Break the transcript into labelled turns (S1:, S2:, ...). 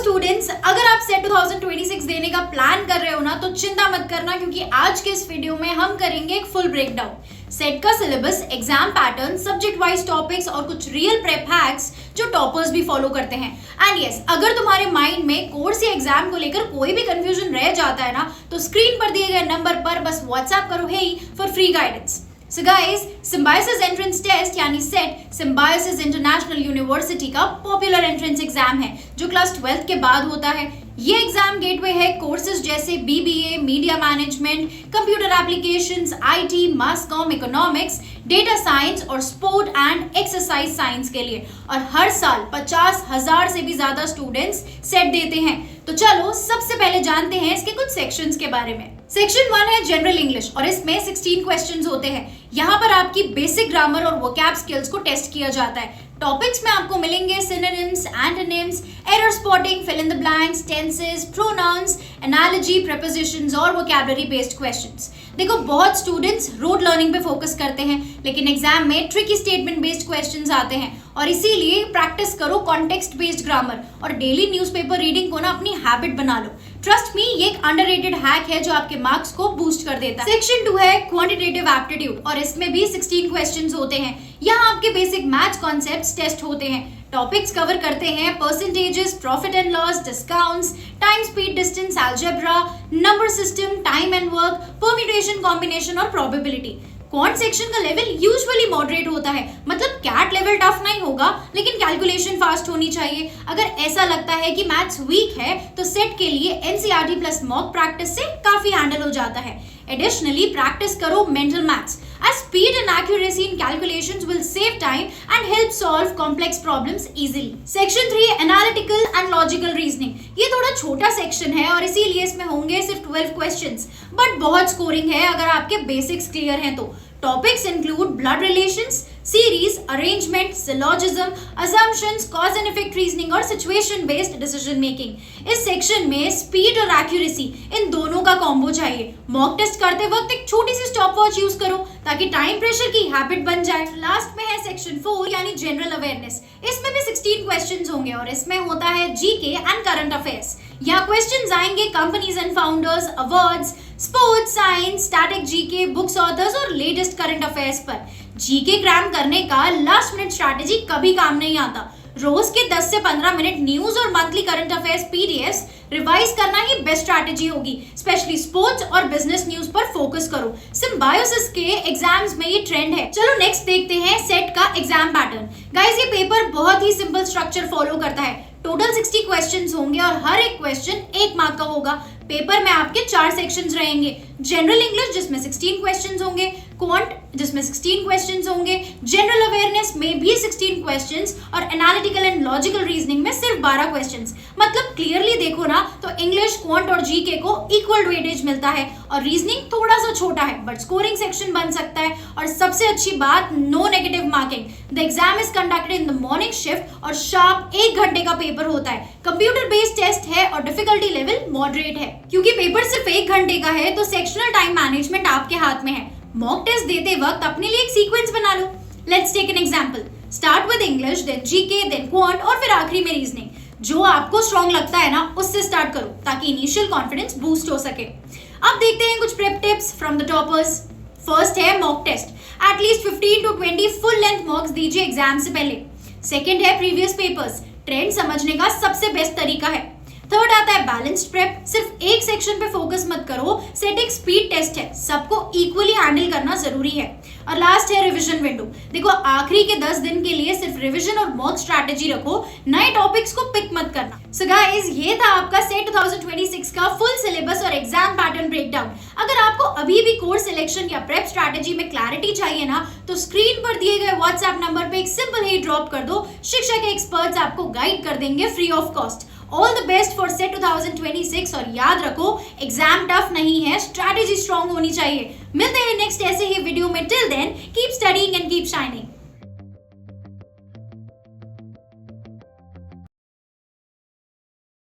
S1: Students, अगर आप set 2026 देने का प्लान कर रहे हो ना तो चिंता मत करना, क्योंकि आज के इस वीडियो में हम करेंगे एक फुल ब्रेकडाउन सेट का syllabus, exam pattern, subject wise topics और कुछ रियल प्रेप हैक्स जो टॉपर्स भी फॉलो करते हैं। एंड यस, अगर तुम्हारे माइंड में कोर्स या एग्जाम को लेकर कोई भी कंफ्यूजन रह जाता है ना तो स्क्रीन पर दिए गए नंबर पर बस व्हाट्सएप करो हे for free guidance. So guys, Symbiosis entrance test यानी सेट सिम्बायोसिस इंटरनेशनल यूनिवर्सिटी का पॉपुलर एंट्रेंस एग्जाम है जो क्लास 12 के बाद होता है। ये एग्जाम गेटवे है कोर्सेज जैसे BBA, media management, computer applications, IT, mass comm, economics, data science और स्पोर्ट एंड एक्सरसाइज साइंस के लिए। और हर साल 50,000 से भी ज्यादा स्टूडेंट्स सेट देते हैं। तो चलो सबसे पहले जानते हैं इसके कुछ सेक्शंस के बारे में। सेक्शन 1 है जनरल इंग्लिश और इसमें 16 क्वेश्चंस होते हैं। यहाँ पर आपकी बेसिक ग्रामर और वोकैब स्किल्स को टेस्ट किया जाता है। टॉपिक्स में आपको मिलेंगे synonyms, antonyms, error spotting, fill in the blanks, tenses, pronouns, analogy, prepositions और वोकैबुलरी बेस्ड क्वेश्चंस। देखो, बहुत स्टूडेंट्स रोड लर्निंग पे फोकस करते हैं, लेकिन एग्जाम में ट्रिकी स्टेटमेंट बेस्ड क्वेश्चंस आते हैं और इसीलिए प्रैक्टिस करो कॉन्टेक्स्ट बेस्ड ग्रामर और डेली न्यूज़पेपर रीडिंग को ना अपनी हैबिट बना लो। ट्रस्ट मी, ये एक अंडररेटेड हैक है जो आपके मार्क्स को बूस्ट कर देता है। सेक्शन 2 है क्वांटिटेटिव एप्टीट्यूड और इसमें भी 16 क्वेश्चंस होते हैं। यहाँ आपके बेसिक मैथ्स कॉन्सेप्ट्स टेस्ट होते हैं। टॉपिक्स कवर करते हैं percentages, profit and loss, discounts, time, speed, distance, algebra, number system, time and work, permutation, combination और प्रोबेबिलिटी। क्वांट सेक्शन का लेवल यूजुअली मॉडरेट होता है, मतलब कैट लेवल टफ नहीं होगा, लेकिन कैलकुलेशन फास्ट होनी चाहिए। अगर ऐसा लगता है कि मैथ्स वीक है तो सेट के लिए एनसीईआरटी प्लस मॉक प्रैक्टिस से काफी हैंडल हो जाता है। एडिशनली प्रैक्टिस करो mental maths as speed and accuracy in calculations will save time and help solve complex problems easily. Section 3 analytical and logical reasoning। ये थोड़ा छोटा सेक्शन है और इसीलिए इसमें होंगे सिर्फ 12 क्वेश्चंस, बट बहुत स्कोरिंग है अगर आपके बेसिक्स क्लियर हैं तो। Topics include blood relations, series, arrangement, syllogism, assumptions, cause and effect reasoning और सिचुएशन बेस्ड डिसीजन मेकिंग। इस सेक्शन में स्पीड और एक्यूरेसी इन दोनों का कॉम्बो चाहिए। मॉक टेस्ट करते वक्त एक छोटी सी स्टॉप वॉच यूज करो ताकि टाइम प्रेशर की हैबिट बन जाए। लास्ट में है सेक्शन 4 यानी जनरल अवेयरनेस। इसमें भी 16 क्वेश्चंस होंगे और इसमें होता है जीके एंड करंट अफेयर्स। यहाँ क्वेश्चंस आएंगे companies and founders, awards, sports, science, static GK, books authors और लेटेस्ट करंट अफेयर्स पर। जीके क्रैम करने का लास्ट मिनट स्ट्रैटेजी कभी काम नहीं आता। रोज के 10 से 15 मिनट न्यूज और monthly current affairs PDFs revise करना ही बेस्ट स्ट्रैटेजी होगी। स्पेशली स्पोर्ट्स और बिजनेस न्यूज पर फोकस करो। सिम्बायोसिस के एग्जाम्स में ये ट्रेंड है। चलो नेक्स्ट देखते हैं सेट का एग्जाम पैटर्न। गाइस, ये पेपर बहुत ही सिंपल स्ट्रक्चर फॉलो करता है। टोटल 60 क्वेश्चंस होंगे और हर एक क्वेश्चन 1 मार्क का होगा। पेपर में आपके 4 सेक्शंस रहेंगे। जनरल इंग्लिश जिसमें 16 क्वेश्चंस होंगे, क्वांट जिसमें 16 क्वेश्चंस होंगे, जनरल अवेयरनेस में भी 16 क्वेश्चंस और एनालिटिकल एंड लॉजिकल रीजनिंग में सिर्फ 12 क्वेश्चंस। मतलब क्लियरली देखो ना तो इंग्लिश, क्वांट और जीके को इक्वल वेटेज मिलता है और रीजनिंग थोड़ा सा छोटा है बट स्कोरिंग सेक्शन बन सकता है। और सबसे अच्छी बात, no negative marking. The exam is conducted in the morning shift और शार्प 1 घंटे का पेपर होता है। कंप्यूटर बेस्ड टेस्ट है और डिफिकल्टी लेवल मॉडरेट है। क्योंकि पेपर सिर्फ 1 घंटे का है तो सेक्शनल टाइम मैनेजमेंट आपके हाथ में है। मॉक टेस्ट देते वक्त अपने लिए एक सीक्वेंस बना लो। Let's take an example. Start with English, then GK, then quant और फिर आखिरी में रीजनिंग। जो आपको स्ट्रॉन्ग लगता है ना उससे स्टार्ट करो ताकि इनिशियल कॉन्फिडेंस बूस्ट हो सके। अब देखते हैं कुछ prep tips from the toppers. First है mock test. At least 15 to 20 full length mocks दीजिए एग्जाम से पहले। सेकेंड है प्रीवियस पेपर्स। ट्रेंड समझने का सबसे बेस्ट तरीका है। थर्ड आता है बैलेंस्ड प्रेप। सिर्फ एक सेक्शन पे फोकस मत करो, सेट एक स्पीड टेस्ट है, सबको इक्वली हैंडल करना जरूरी है। और लास्ट है रिवीजन विंडो। देखो, आखिरी के 10 दिन के लिए सिर्फ रिवीजन और मॉक स्ट्रैटेजी रखो, नए टॉपिक्स को पिक मत करना। सो गाइस, ये था आपका सेट 2026 का फुल सिलेबस और एग्जाम पैटर्न ब्रेकडाउन। अगर आपको अभी भी कोर्स सिलेक्शन या प्रेप स्ट्रैटेजी में क्लैरिटी चाहिए ना तो स्क्रीन पर दिए गए व्हाट्सएप नंबर पे एक सिंपल ही ड्रॉप कर दो। शिक्षा के एक्सपर्ट्स आपको गाइड कर देंगे free of cost. All the best for set 2026 और याद रखो, एग्जाम टफ नहीं है, स्ट्रैटेजी स्ट्रॉन्ग होनी चाहिए। मिलते हैं नेक्स्ट ऐसे ही वीडियो में। Till then keep studying and keep shining.